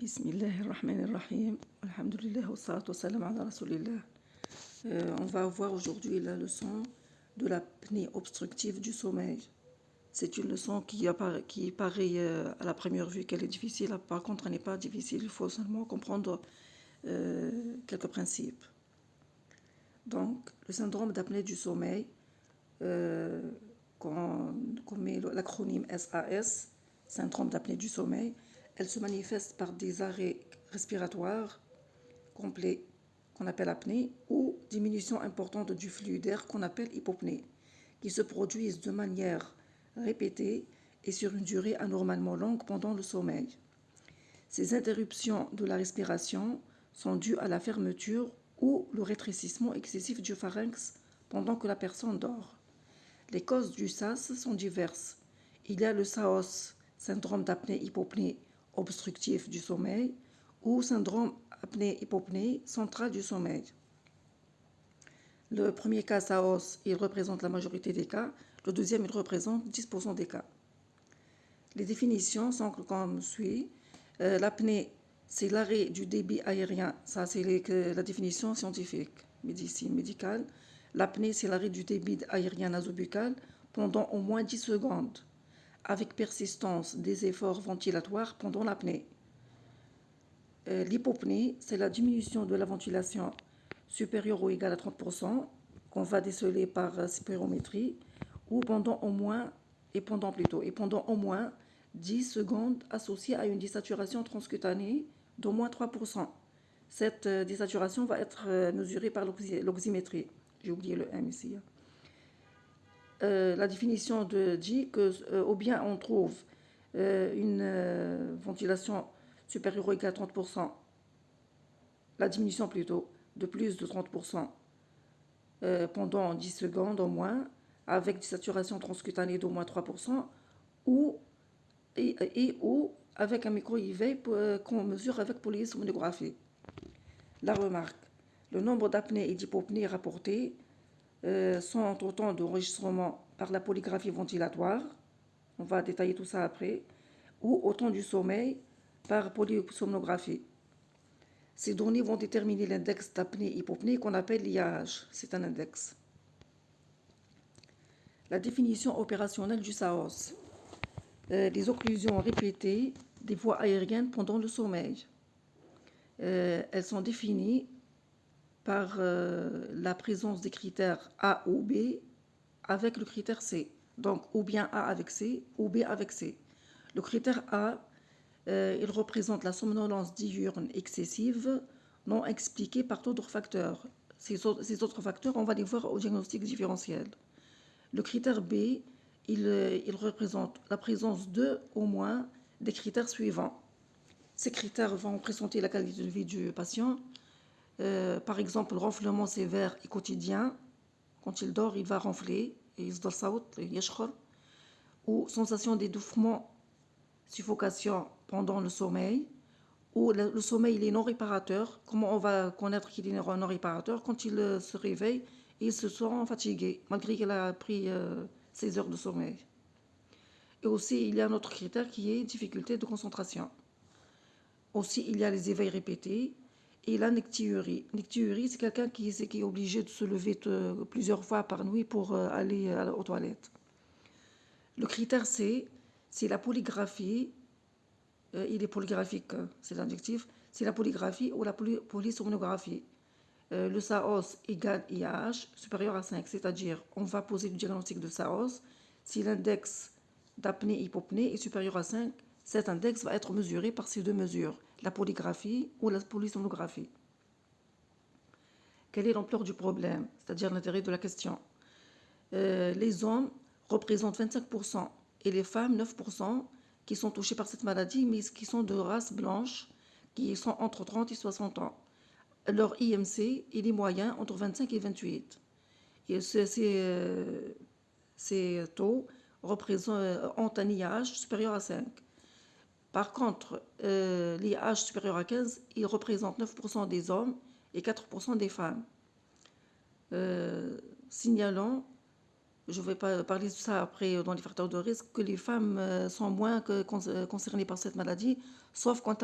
Bismillahirrahmanirrahim. Alhamdulillah wa salatu wa salam ala rasulillah. On va voir aujourd'hui la leçon de l'apnée obstructive du sommeil. C'est une leçon qui paraît à la première vue qu'elle est difficile. Par contre, elle n'est pas difficile. Il faut seulement comprendre quelques principes. Donc, le syndrome d'apnée du sommeil, qu'on met l'acronyme SAS, syndrome d'apnée du sommeil, elle se manifeste par des arrêts respiratoires complets qu'on appelle apnée ou diminution importante du flux d'air qu'on appelle hypopnée, qui se produisent de manière répétée et sur une durée anormalement longue pendant le sommeil. Ces interruptions de la respiration sont dues à la fermeture ou le rétrécissement excessif du pharynx pendant que la personne dort. Les causes du SAS sont diverses. Il y a le SAOS, syndrome d'apnée-hypopnée obstructif du sommeil, ou syndrome apnée-hypopnée centrale du sommeil. Le premier cas SAOS, il représente la majorité des cas. Le deuxième, il représente 10% des cas. Les définitions sont comme suit. L'apnée, c'est l'arrêt du débit aérien. Ça, c'est la définition scientifique, médicale. L'apnée, c'est l'arrêt du débit aérien nasobuccal pendant au moins 10 secondes, avec persistance des efforts ventilatoires pendant l'apnée. L'hypopnée, c'est la diminution de la ventilation supérieure ou égale à 30%, qu'on va déceler par spirométrie, ou pendant au moins 10 secondes associée à une désaturation transcutanée d'au moins 3%. Cette désaturation va être mesurée par l'oxymétrie. J'ai oublié le M ici. La définition dit que ou bien on trouve une ventilation supérieure ou égale à 30%, la diminution plutôt, de plus de 30% pendant 10 secondes au moins, avec des saturations transcutanées d'au moins 3%, ou avec un micro-IV qu'on mesure avec polysomnographie. La remarque, le nombre d'apnées et d'hypopnées rapportés sont autant d'enregistrements par la polygraphie ventilatoire, on va détailler tout ça après, ou autant du sommeil par polysomnographie. Ces données vont déterminer l'index d'apnée-hypopnée qu'on appelle l'IAH. C'est un index. La définition opérationnelle du SAOS. Les occlusions répétées des voies aériennes pendant le sommeil. Elles sont définies par la présence des critères A ou B avec le critère C. Donc, ou bien A avec C, ou B avec C. Le critère A, il représente la somnolence diurne excessive non expliquée par d'autres facteurs. Ces autres facteurs, on va les voir au diagnostic différentiel. Le critère B, il représente la présence de, au moins, des critères suivants. Ces critères vont présenter la qualité de vie du patient. Par exemple, le ronflement sévère et quotidien. Quand il dort, il va ronfler, et il se donne ou sensation d'étouffement, suffocation pendant le sommeil, ou le sommeil il est non réparateur. Comment on va connaître qu'il est non réparateur? Quand il se réveille, il se sent fatigué, malgré qu'il a pris 16 heures de sommeil. Et aussi, il y a un autre critère qui est difficulté de concentration. Aussi, il y a les éveils répétés et la nicturie. Nicturie, c'est quelqu'un qui est obligé de se lever plusieurs fois par nuit pour aller aux toilettes. Le critère C, c'est la polygraphie. Il est polygraphique, c'est l'adjectif. C'est la polygraphie ou la polysomnographie. Le SAOS égale IAH supérieur à 5, c'est-à-dire on va poser le diagnostic de SAOS. Si l'index d'apnée-hypopnée est supérieur à 5, cet index va être mesuré par ces deux mesures, la polygraphie ou la polysomnographie. Quelle est l'ampleur du problème, c'est-à-dire l'intérêt de la question? Les hommes représentent 25% et les femmes 9% qui sont touchés par cette maladie, mais qui sont de race blanche, qui sont entre 30 et 60 ans. Leur IMC, il est moyen entre 25 et 28. Et ces taux ont un IAH supérieur à 5. Par contre, l'IAH supérieur à 15, il représente 9% des hommes et 4% des femmes. Signalons je vais pas parler de ça après dans les facteurs de risque, que les femmes sont moins concernées par cette maladie, sauf quand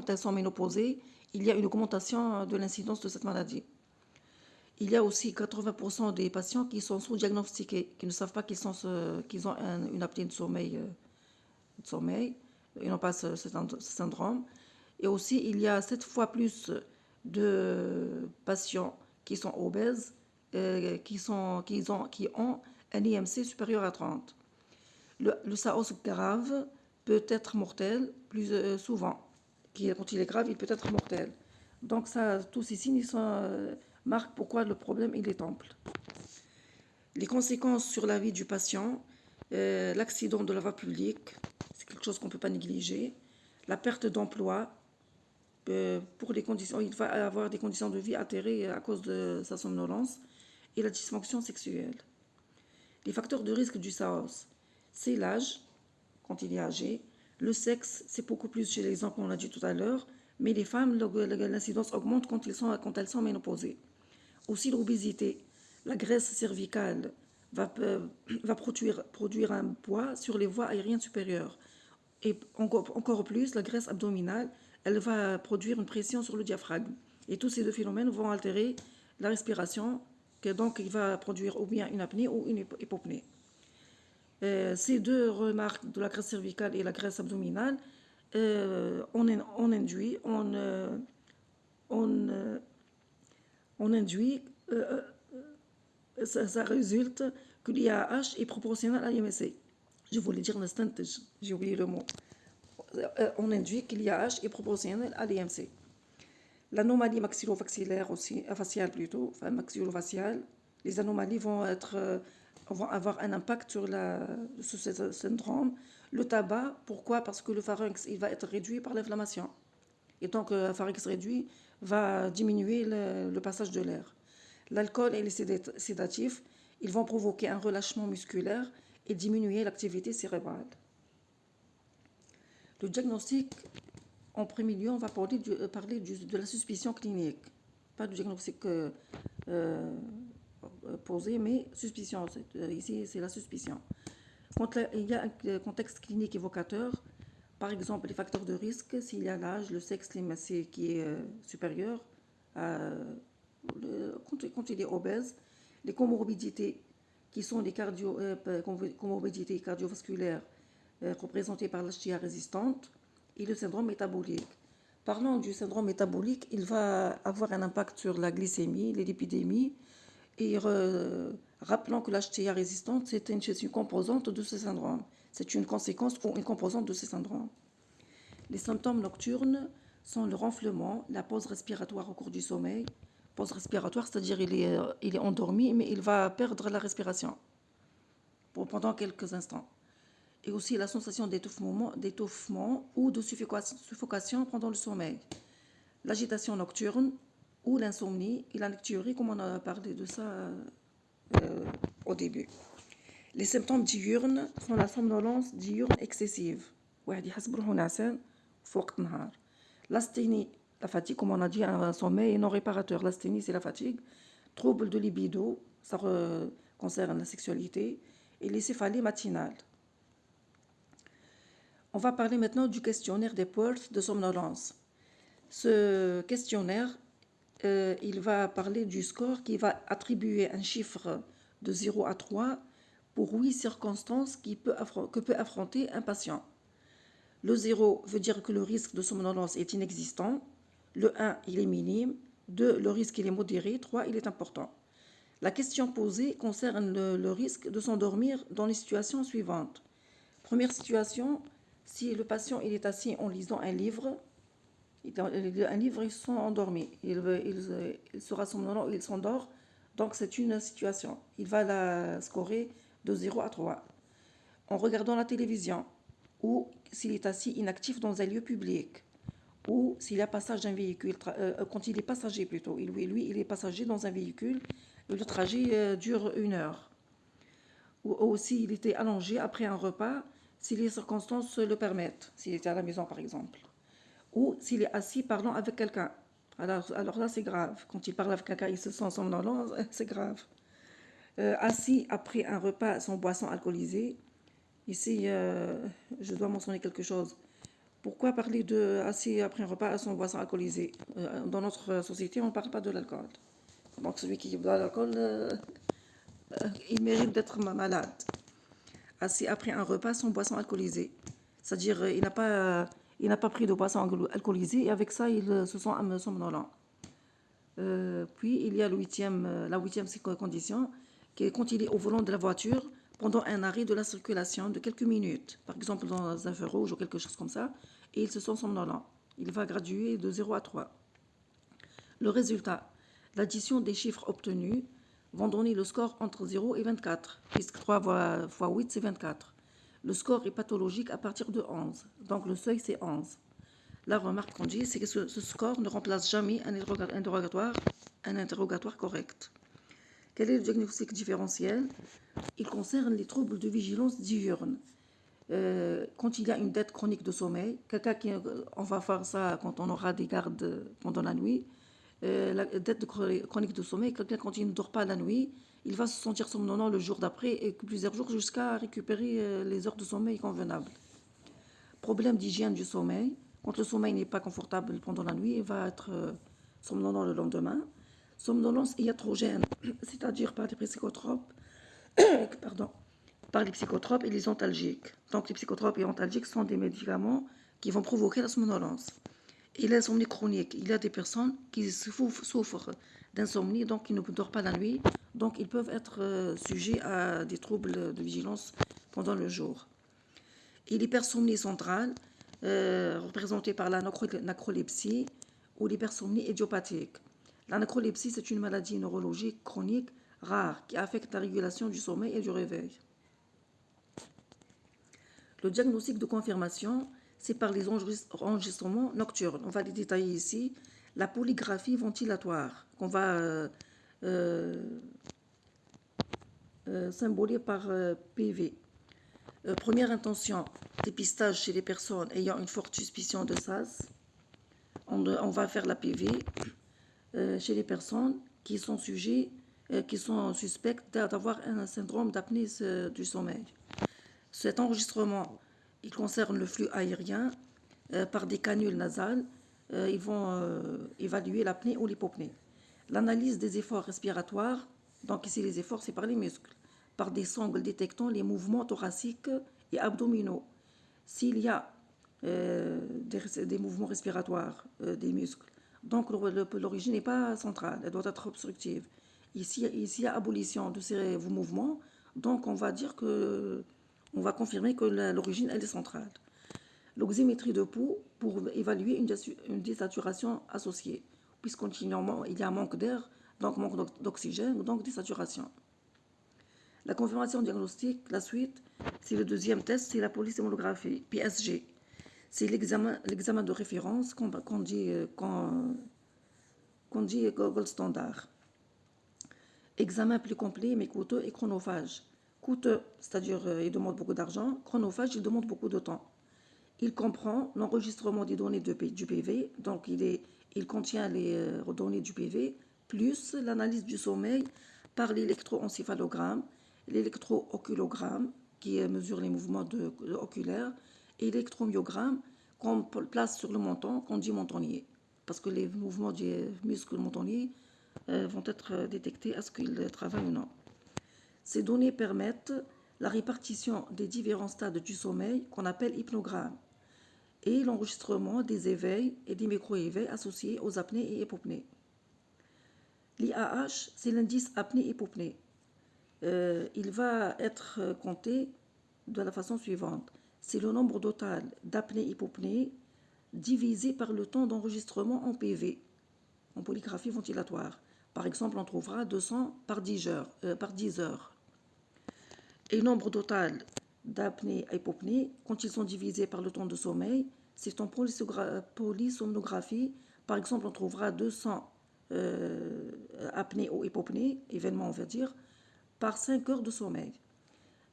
elles sont ménopausées, il y a une augmentation de l'incidence de cette maladie. Il y a aussi 80% des patients qui sont sous-diagnostiqués, qui ne savent pas qu'ils ont une apnée de sommeil, ils n'ont pas ce syndrome. Et aussi, il y a 7 fois plus de patients qui sont obèses, qui ont un IMC supérieur à 30. Le SAOS grave peut être mortel plus souvent. Quand il est grave, il peut être mortel. Donc ça, tous ces signes marquent pourquoi le problème il est ample. Les conséquences sur la vie du patient, l'accident de la voie publique, c'est quelque chose qu'on ne peut pas négliger. La perte d'emploi, pour les conditions, il va avoir des conditions de vie altérées à cause de sa somnolence, et la dysfonction sexuelle. Les facteurs de risque du SAOS, c'est l'âge, quand il est âgé. Le sexe, c'est beaucoup plus chez les hommes, comme on l'a dit tout à l'heure, mais les femmes, l'incidence augmente quand elles sont ménopausées. Aussi l'obésité, la graisse cervicale va produire un poids sur les voies aériennes supérieures. Et encore plus, la graisse abdominale, elle va produire une pression sur le diaphragme. Et tous ces deux phénomènes vont altérer la respiration, donc il va produire ou bien une apnée ou une hypopnée. Ces deux remarques de la graisse cervicale et la graisse abdominale, on induit, ça résulte que l'IAH est proportionnel à l'IMC. Je voulais dire l'instantage, j'ai oublié le mot. On induit que l'IAH est proportionnel à l'IMC. L'anomalie maxillofaciaire aussi, faciale plutôt, enfin maxillofaciale, les anomalies vont avoir un impact sur ce syndrome. Le tabac, pourquoi? Parce que le pharynx il va être réduit par l'inflammation. Et donc, le pharynx réduit va diminuer le passage de l'air. L'alcool et les sédatifs, ils vont provoquer un relâchement musculaire et diminuer l'activité cérébrale. Le diagnostic, en premier lieu, on va parler de la suspicion clinique. Pas du diagnostic posé, mais suspicion. Ici, c'est la suspicion. Quand il y a un contexte clinique évocateur, par exemple les facteurs de risque, s'il y a l'âge, le sexe, l'IMC qui est supérieur, quand il est obèse, les comorbidités qui sont les comorbidités cardiovasculaires représentées par l'HTA résistante et le syndrome métabolique. Parlant du syndrome métabolique, il va avoir un impact sur la glycémie, les lipidémies, et rappelant que l'HTA résistante, c'est une composante de ce syndrome. C'est une conséquence ou une composante de ce syndrome. Les symptômes nocturnes sont le renflement, la pause respiratoire au cours du sommeil. Pause respiratoire, c'est-à-dire il est endormi, mais il va perdre la respiration pendant quelques instants. Et aussi la sensation d'étouffement ou de suffocation pendant le sommeil. L'agitation nocturne ou l'insomnie et la nocturie, comme on a parlé de ça au début. Les symptômes diurnes sont la somnolence diurne excessive. L'asthénie, la fatigue, comme on a dit, un sommeil non réparateur. L'asthénie, c'est la fatigue. Trouble de libido, ça concerne la sexualité. Et les céphalées matinales. On va parler maintenant du questionnaire d'Epworth de somnolence. Ce questionnaire, il va parler du score qui va attribuer un chiffre de 0 à 3 pour 8 circonstances que peut affronter un patient. Le 0 veut dire que le risque de somnolence est inexistant. Le 1, il est minime. 2, le risque il est modéré. 3, il est important. La question posée concerne le risque de s'endormir dans les situations suivantes. Première situation, si le patient il est assis en lisant un livre, ils sont endormis. Il sera somnolent, il s'endort. Donc c'est une situation. Il va la scorer de 0 à 3. En regardant la télévision, ou s'il est assis inactif dans un lieu public, ou s'il y a passage d'un véhicule, quand il est passager plutôt, lui il est passager dans un véhicule, et le trajet dure 1 heure. Ou s'il était allongé après un repas, si les circonstances le permettent, s'il était à la maison par exemple. Ou s'il est assis parlant avec quelqu'un. Alors là, c'est grave. Quand il parle avec quelqu'un, il se sent somnolent, c'est grave. Assis après un repas sans boisson alcoolisée. Ici, je dois mentionner quelque chose. Pourquoi parler de assis après un repas sans boisson alcoolisée? Dans notre société, on ne parle pas de l'alcool. Donc celui qui boit l'alcool, il mérite d'être malade. Assis après un repas sans boisson alcoolisée. C'est-à-dire, il n'a pas pris de boisson alcoolisée et avec ça, il se sent somnolent. Puis, il y a la huitième condition, qui est quand il est au volant de la voiture pendant un arrêt de la circulation de quelques minutes, par exemple dans un feu rouge ou quelque chose comme ça, et il se sent somnolent. Il va graduer de 0 à 3. Le résultat, l'addition des chiffres obtenus vont donner le score entre 0 et 24, puisque 3 fois 8, c'est 24. Le score est pathologique à partir de 11, donc le seuil, c'est 11. La remarque qu'on dit, c'est que ce score ne remplace jamais un interrogatoire correct. Quel est le diagnostic différentiel? Il concerne les troubles de vigilance diurne. Quand il y a une dette chronique de sommeil, on va faire ça quand on aura des gardes pendant la nuit. La dette chronique de sommeil, quelqu'un quand il ne dort pas la nuit, il va se sentir somnolent le jour d'après et plusieurs jours jusqu'à récupérer les heures de sommeil convenables. Problème d'hygiène du sommeil. Quand le sommeil n'est pas confortable pendant la nuit, il va être somnolent le lendemain. Somnolence iatrogène, c'est-à-dire par les psychotropes, pardon, par les psychotropes et les antalgiques. Donc les psychotropes et antalgiques sont des médicaments qui vont provoquer la somnolence. Et l'insomnie chronique, il y a des personnes qui souffrent d'insomnie, donc qui ne dorment pas la nuit, donc ils peuvent être sujets à des troubles de vigilance pendant le jour. Et l'hypersomnie centrale, représentée par la narcolepsie ou l'hypersomnie idiopathique. La narcolepsie, c'est une maladie neurologique chronique rare qui affecte la régulation du sommeil et du réveil. Le diagnostic de confirmation, c'est par les enregistrements nocturnes. On va les détailler ici. La polygraphie ventilatoire, qu'on va symboler par PV. Première intention, dépistage chez les personnes ayant une forte suspicion de SARS. On va faire la PV chez les personnes qui sont suspectes d'avoir un syndrome d'apnée du sommeil. Cet enregistrement, il concerne le flux aérien. Par des canules nasales, ils vont évaluer l'apnée ou l'hypopnée. L'analyse des efforts respiratoires, donc ici les efforts, c'est par les muscles, par des sangles détectant les mouvements thoraciques et abdominaux. S'il y a des mouvements respiratoires des muscles, donc l'origine n'est pas centrale, elle doit être obstructive. Ici, il y a abolition de ces mouvements, donc on va confirmer que l'origine elle est centrale. L'oxymétrie de pouls pour évaluer une désaturation associée, puisqu'il y a un manque d'air, donc manque d'oxygène, donc désaturation. La confirmation diagnostique, la suite, c'est le deuxième test, c'est la polysomnographie, PSG. C'est l'examen de référence qu'on dit gold standard. Examen plus complet mais coûteux et chronophage. Coûteux, c'est-à-dire il demande beaucoup d'argent. Chronophage, il demande beaucoup de temps. Il comprend l'enregistrement des données du PV, donc il contient les données du PV, plus l'analyse du sommeil par l'électroencéphalogramme, l'électrooculogramme, qui mesure les mouvements oculaires, et l'électromyogramme qu'on place sur le menton, qu'on dit mentonnier, parce que les mouvements du muscle mentonnier vont être détectés est-ce qu'ils travaillent ou non. Ces données permettent la répartition des différents stades du sommeil qu'on appelle hypnogramme et l'enregistrement des éveils et des micro-éveils associés aux apnées et hypopnées. L'IAH, c'est l'indice apnée-hypopnée. Il va être compté de la façon suivante. C'est le nombre total d'apnée-hypopnée divisé par le temps d'enregistrement en PV, en polygraphie ventilatoire. Par exemple, on trouvera 200 par 10 heures. Et le nombre total d'apnée et hypopnée, quand ils sont divisés par le temps de sommeil, c'est en polysomnographie. Par exemple, on trouvera 200 apnées ou hypopnées, événements on va dire, par 5 heures de sommeil.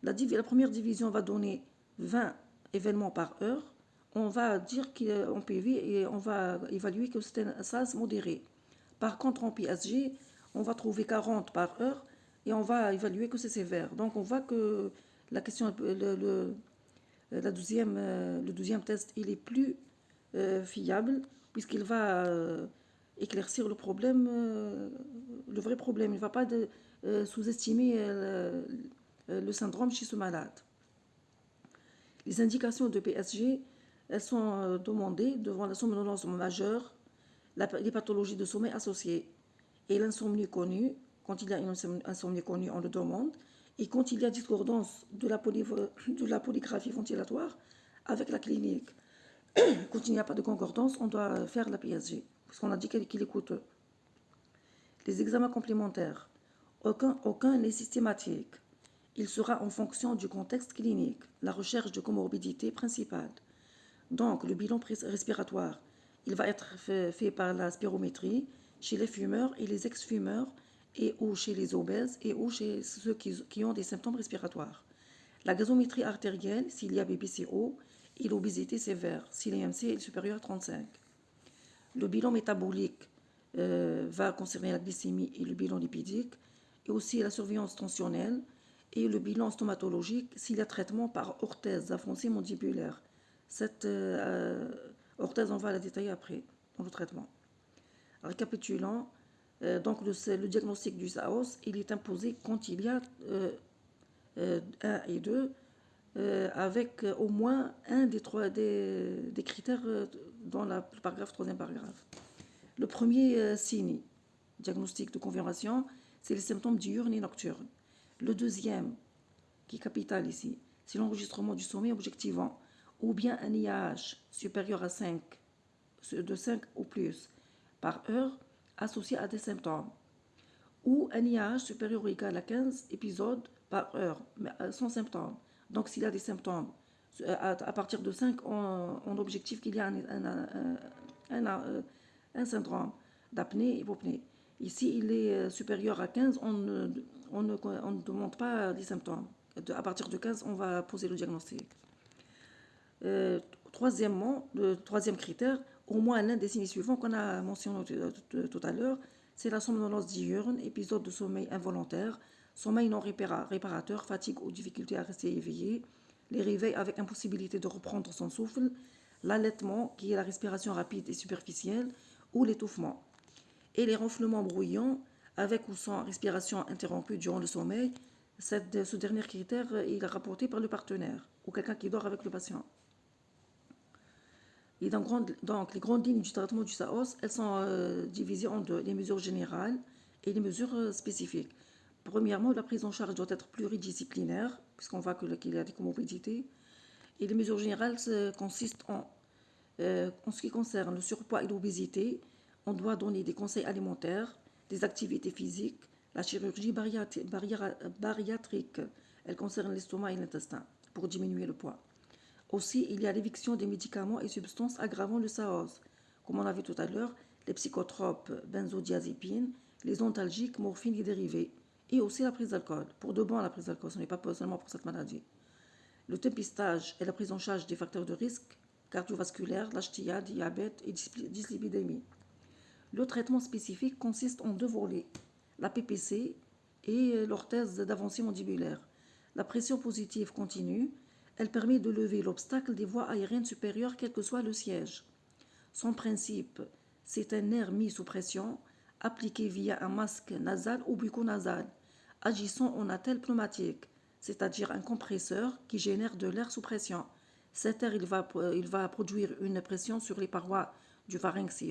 La première division va donner 20 événements par heure. On va dire qu'en PV et on va évaluer que c'est un SAS modéré. Par contre, en PSG, on va trouver 40 par heure, et on va évaluer que c'est sévère. Donc on voit que la question, le 12e test, il est plus fiable puisqu'il va éclaircir le problème, le vrai problème. Il ne va pas sous-estimer le syndrome chez ce malade. Les indications de PSG, elles sont demandées devant la somnolence majeure, les pathologies de sommeil associées et l'insomnie connue. Quand il y a une insomnie connue, on le demande. Et quand il y a discordance de la polygraphie ventilatoire avec la clinique, quand il n'y a pas de concordance, on doit faire la PSG, parce qu'on a dit qu'il est coûteux. Les examens complémentaires, aucun n'est systématique. Il sera en fonction du contexte clinique, la recherche de comorbidité principale. Donc, le bilan respiratoire, il va être fait par la spirométrie chez les fumeurs et les ex-fumeurs, et ou chez les obèses, et ou chez ceux qui ont des symptômes respiratoires. La gazométrie artérielle, s'il y a BPCO, et l'obésité sévère, si l'AMC est supérieur à 35. Le bilan métabolique va concerner la glycémie et le bilan lipidique, et aussi la surveillance tensionnelle, et le bilan stomatologique s'il y a traitement par orthèse avancée mandibulaire. Cette orthèse, on va la détailler après dans le traitement. Récapitulant, donc le diagnostic du SAOS, il est imposé quand il y a 1 et 2, avec au moins un des critères dans le paragraphe, troisième paragraphe. Le premier signe, diagnostic de confirmation, c'est les symptômes diurnes et nocturnes. Le deuxième, qui est capital ici, c'est l'enregistrement du sommeil objectivant, ou bien un IAH supérieur à 5, de 5 ou plus par heure, associé à des symptômes, ou un IAH supérieur ou égal à 15 épisodes par heure, mais sans symptômes. Donc s'il y a des symptômes, à partir de 5, on objective qu'il y a un syndrome d'apnée et hypopnée. Ici, il est supérieur à 15, on ne demande pas les symptômes. À partir de 15, on va poser le diagnostic. Troisièmement, le troisième critère, au moins l'un des signes suivants qu'on a mentionné tout à l'heure, c'est la somnolence diurne, épisode de sommeil involontaire, sommeil non réparateur, fatigue ou difficulté à rester éveillé, les réveils avec impossibilité de reprendre son souffle, l'allaitement, qui est la respiration rapide et superficielle, ou l'étouffement, et les ronflements bruyants, avec ou sans respiration interrompue durant le sommeil. Ce dernier critère il est rapporté par le partenaire ou quelqu'un qui dort avec le patient. Et donc, les grandes lignes du traitement du SAOS, elles sont divisées en deux, les mesures générales et les mesures spécifiques. Premièrement, la prise en charge doit être pluridisciplinaire, puisqu'on voit qu'il y a des comorbidités. Et les mesures générales consistent en ce qui concerne le surpoids et l'obésité, on doit donner des conseils alimentaires, des activités physiques, la chirurgie bariatrique, elle concerne l'estomac et l'intestin, pour diminuer le poids. Aussi, il y a l'éviction des médicaments et substances aggravant le SAOS, comme on a vu tout à l'heure, les psychotropes, benzodiazépines, les antalgiques, morphine et dérivés, et aussi la prise d'alcool. Pour de bon, la prise d'alcool, ce n'est pas seulement pour cette maladie. Le dépistage et la prise en charge des facteurs de risque cardiovasculaires, l'HTA, diabète et dyslipidémie. Le traitement spécifique consiste en deux volets, la PPC et l'orthèse d'avancée mandibulaire. La pression positive continue, elle permet de lever l'obstacle des voies aériennes supérieures, quel que soit le siège. Son principe, c'est un air mis sous pression, appliqué via un masque nasal ou bucco-nasal, agissant en attelle pneumatique, c'est-à-dire un compresseur qui génère de l'air sous pression. Cet air, il va produire une pression sur les parois du pharynx,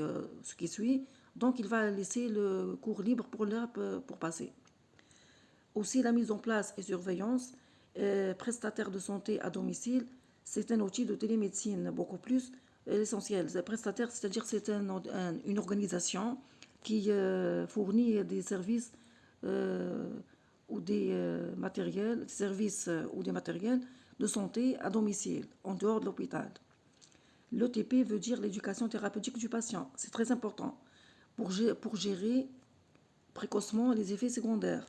ce qui suit, donc il va laisser le cours libre pour l'air pour passer. Aussi, la mise en place et surveillance, prestataire de santé à domicile, c'est un outil de télémédecine beaucoup plus essentiel. Prestataire, c'est-à-dire c'est une organisation qui fournit des services ou des matériels, de santé à domicile, en dehors de l'hôpital. L'ETP veut dire l'éducation thérapeutique du patient. C'est très important pour gérer précocement les effets secondaires.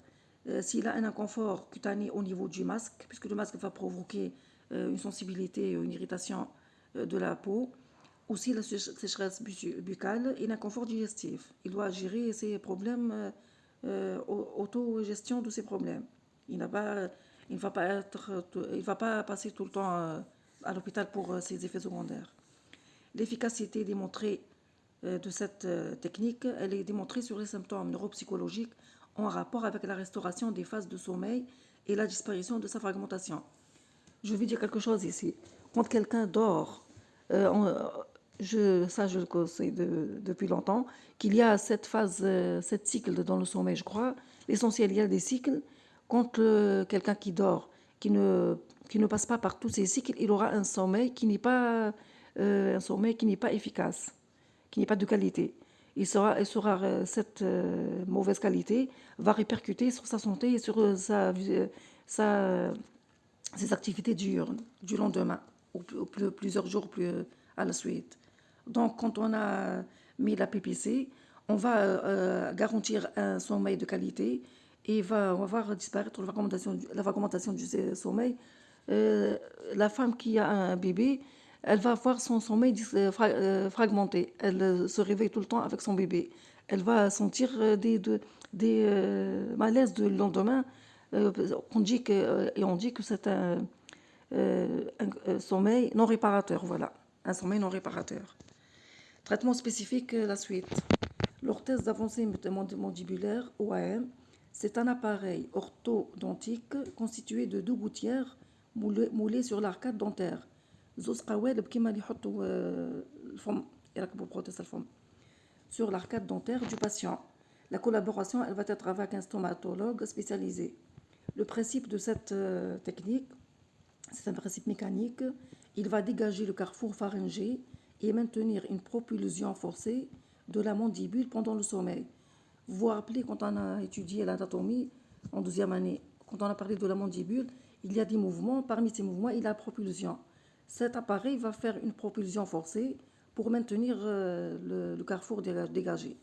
S'il a un inconfort cutané au niveau du masque, puisque le masque va provoquer une sensibilité, une irritation de la peau, aussi la sécheresse buccale et l'inconfort digestif. Il doit gérer ces problèmes autogestion de ses problèmes. Il n'a pas, il ne va pas être, il va pas passer tout le temps à l'hôpital pour ses effets secondaires. L'efficacité démontrée de cette technique, elle est démontrée sur les symptômes neuropsychologiques en rapport avec la restauration des phases de sommeil et la disparition de sa fragmentation. Je vais dire quelque chose ici. Quand quelqu'un dort, je le conseille depuis longtemps, qu'il y a cette phase, cette cycle dans le sommeil, je crois. L'essentiel, il y a des cycles. Quand quelqu'un qui dort, qui ne passe pas par tous ces cycles, il aura un sommeil qui n'est pas, un sommeil qui n'est pas efficace, qui n'est pas de qualité. Cette mauvaise qualité va répercuter sur sa santé et sur sa ses activités du lendemain ou plusieurs jours à la suite. Donc, quand on a mis la PPC, on va garantir un sommeil de qualité et on va voir disparaître la fragmentation du sommeil. La femme qui a un bébé, elle va voir son sommeil fragmenté. Elle se réveille tout le temps avec son bébé. Elle va sentir des malaises le lendemain. On dit que c'est un sommeil non réparateur, voilà, un sommeil non réparateur. Traitement spécifique, la suite. L'orthèse d'avancée mandibulaire, OAM, c'est un appareil orthodontique constitué de deux gouttières moulées sur l'arcade dentaire. زوز قوالب كيما اللي يحطوا الفم يركبوا بروتيز الفم sur l'arcade dentaire du patient. La collaboration, elle va être avec un stomatologue spécialisé. Le principe de cette technique, c'est un principe mécanique. Il va dégager le carrefour pharyngé et maintenir une propulsion forcée de la mandibule pendant le sommeil. Vous vous rappelez quand on a étudié l'anatomie en 12e année, quand on a parlé de la mandibule, il y a des mouvements. Parmi ces mouvements, il y a la propulsion. Cet appareil va faire une propulsion forcée pour maintenir le carrefour dégagé.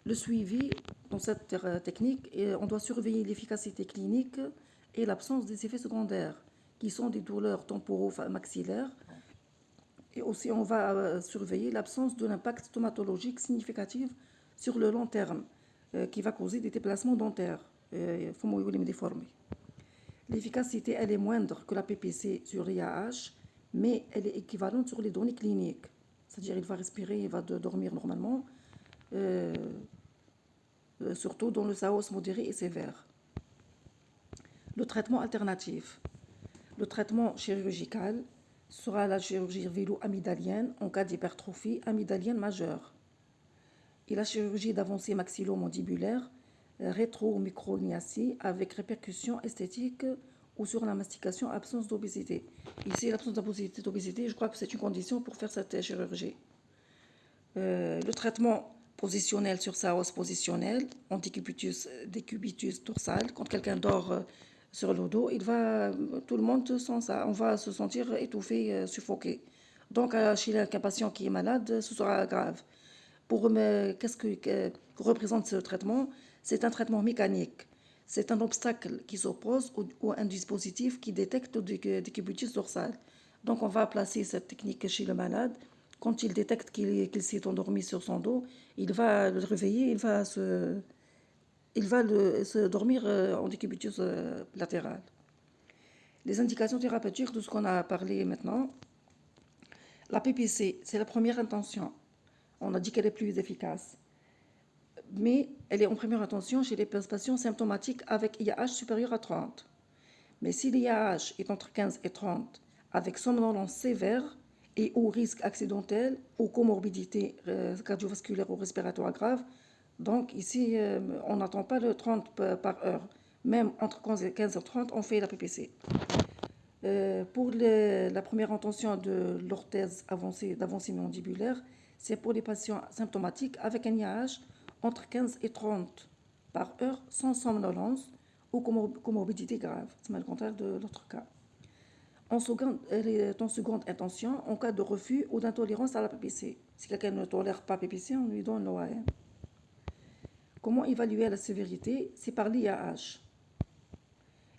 Le suivi dans cette technique, on doit surveiller l'efficacité clinique et l'absence des effets secondaires, qui sont des douleurs temporo-maxillaires. Et aussi, on va surveiller l'absence de l'impact stomatologique significatif sur le long terme, qui va causer des déplacements dentaires. L'efficacité, elle est moindre que la PPC sur l'IAH, mais elle est équivalente sur les données cliniques. C'est-à-dire il va respirer, il va dormir normalement, surtout dans le SAOS modéré et sévère. Le traitement alternatif. Le traitement chirurgical sera la chirurgie vélo-amygdalienne en cas d'hypertrophie amygdalienne majeure et la chirurgie d'avancée maxillo-mandibulaire rétro-microniacie avec répercussions esthétiques ou sur la mastication, absence d'obésité. Ici, l'absence d'obésité, je crois que c'est une condition pour faire cette chirurgie. Le traitement positionnel sur sa hausse positionnelle, en décubitus dorsal, quand quelqu'un dort sur le dos, tout le monde sent ça, on va se sentir étouffé, suffoqué. Donc, chez un patient qui est malade, ce sera grave. Qu'est-ce que représente ce traitement? C'est un traitement mécanique. C'est un obstacle qui s'oppose ou un dispositif qui détecte le décubitus dorsal. Donc, on va placer cette technique chez le malade. Quand il détecte qu'il s'est endormi sur son dos, il va le réveiller, il va se dormir en décubitus latéral. Les indications thérapeutiques de ce qu'on a parlé maintenant. La PPC, c'est la première intention. On a dit qu'elle est plus efficace. Mais elle est en première intention chez les patients symptomatiques avec IAH supérieur à 30. Mais si l'IAH est entre 15 et 30, avec somnolence sévère et ou risque accidentel ou comorbidité cardiovasculaire ou respiratoire grave, donc ici, on n'attend pas le 30 par heure. Même entre 15 et 30, on fait la PPC. Pour la première intention de l'orthèse d'avancée mandibulaire, c'est pour les patients symptomatiques avec un IAH entre 15 et 30 par heure sans somnolence ou comorbidité grave. C'est le contraire de l'autre cas. En seconde intention, en cas de refus ou d'intolérance à la PPC. Si quelqu'un ne tolère pas PPC, on lui donne l'OAM. Comment évaluer la sévérité? C'est par l'IAH.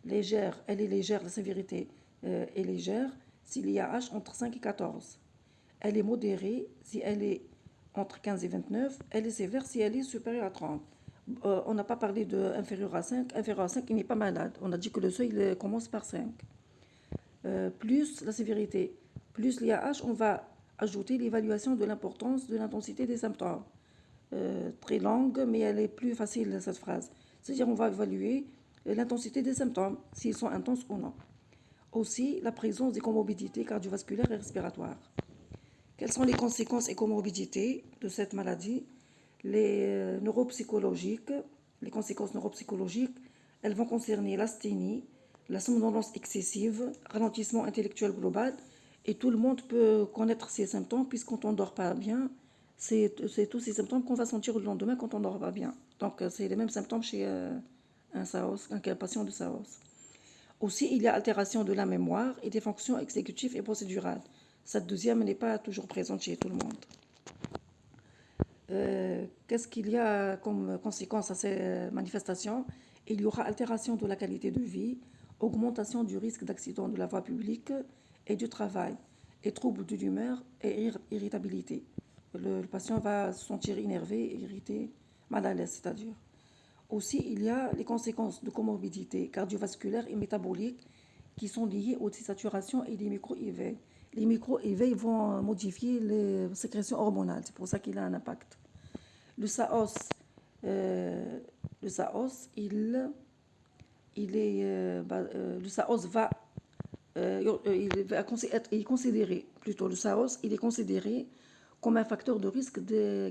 Légère, elle est légère, la sévérité est légère si l'IAH entre 5 et 14. Elle est modérée si elle est entre 15 et 29. Elle est sévère si elle est supérieure à 30. On n'a pas parlé de inférieur à 5. Inférieur à 5, il n'est pas malade. On a dit que le seuil commence par 5. Plus la sévérité, plus l'IAH, on va ajouter l'évaluation de l'importance de l'intensité des symptômes. Très longue, mais elle est plus facile, cette phrase. C'est-à-dire on va évaluer l'intensité des symptômes, s'ils sont intenses ou non. Aussi, la présence des comorbidités cardiovasculaires et respiratoires. Quelles sont les conséquences et comorbidités de cette maladie? Les neuropsychologiques, les conséquences neuropsychologiques, elles vont concerner l'asthénie, la somnolence excessive, ralentissement intellectuel global, et tout le monde peut connaître ces symptômes, puisque quand on ne dort pas bien, c'est tous ces symptômes qu'on va sentir le lendemain quand on ne dort pas bien. Donc, c'est les mêmes symptômes chez un SAOS, un patient de SAOS. Aussi, il y a altération de la mémoire et des fonctions exécutives et procédurales. Cette deuxième n'est pas toujours présente chez tout le monde. Qu'est-ce qu'il y a comme conséquence à ces manifestations? Il y aura altération de la qualité de vie, augmentation du risque d'accident de la voie publique et du travail, et troubles de l'humeur et irritabilité. Le patient va se sentir énervé, irrité, mal à l'aise, c'est-à-dire. Aussi, il y a les conséquences de comorbidités cardiovasculaires et métaboliques qui sont liées aux désaturations et les micro-éveils. Les micro-éveils vont modifier les sécrétions hormonales, c'est pour ça qu'il a un impact. Le SAOS, le SAOS, le SAOS il est considéré, plutôt le SAOS, il est considéré comme un facteur de risque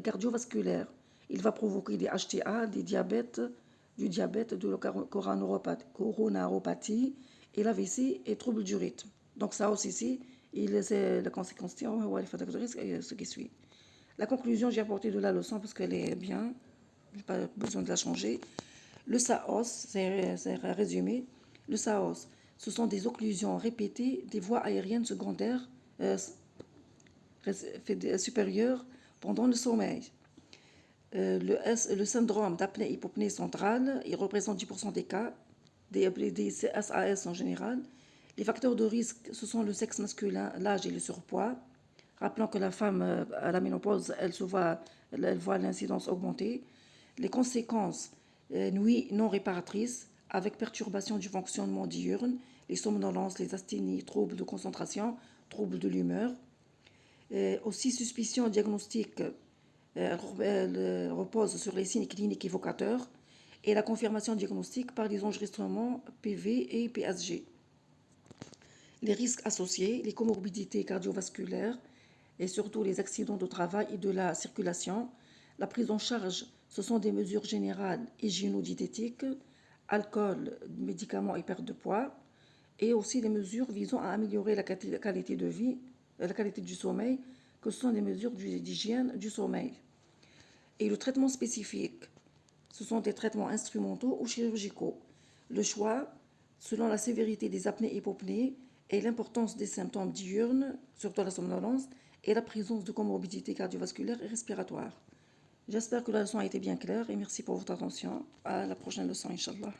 cardiovasculaire. Il va provoquer des HTA, du diabète, de la coronaropathie et l'AVC et troubles du rythme. Donc SAOS ici, c'est la conséquence, les facteurs de risque et ce qui suit. La conclusion, j'ai apporté de la leçon parce qu'elle est bien, je n'ai pas besoin de la changer. Le SAOS, c'est un résumé. Le SAOS, ce sont des occlusions répétées des voies aériennes secondaires supérieures pendant le sommeil. Le syndrome d'apnée-hypopnée centrale, il représente 10% des cas, des SAS en général. Les facteurs de risque, ce sont le sexe masculin, l'âge et le surpoids. Rappelons que la femme, à la ménopause, elle voit l'incidence augmenter. Les conséquences, nuit non réparatrice, avec perturbation du fonctionnement diurne, les somnolences, les asthénies, troubles de concentration, troubles de l'humeur. Aussi, suspicion diagnostique, elle repose sur les signes cliniques évocateurs et la confirmation diagnostique par les enregistrements PV et PSG. Les risques associés, les comorbidités cardiovasculaires et surtout les accidents de travail et de la circulation. La prise en charge, ce sont des mesures générales hygiéno-diététiques, alcool, médicaments et perte de poids, et aussi des mesures visant à améliorer la qualité de vie, la qualité du sommeil, que ce sont des mesures d'hygiène du sommeil. Et le traitement spécifique, ce sont des traitements instrumentaux ou chirurgicaux. Le choix, selon la sévérité des apnées-hypopnées et l'importance des symptômes diurnes, surtout la somnolence, et la présence de comorbidités cardiovasculaires et respiratoires. J'espère que la leçon a été bien claire et merci pour votre attention. À la prochaine leçon, Inch'Allah.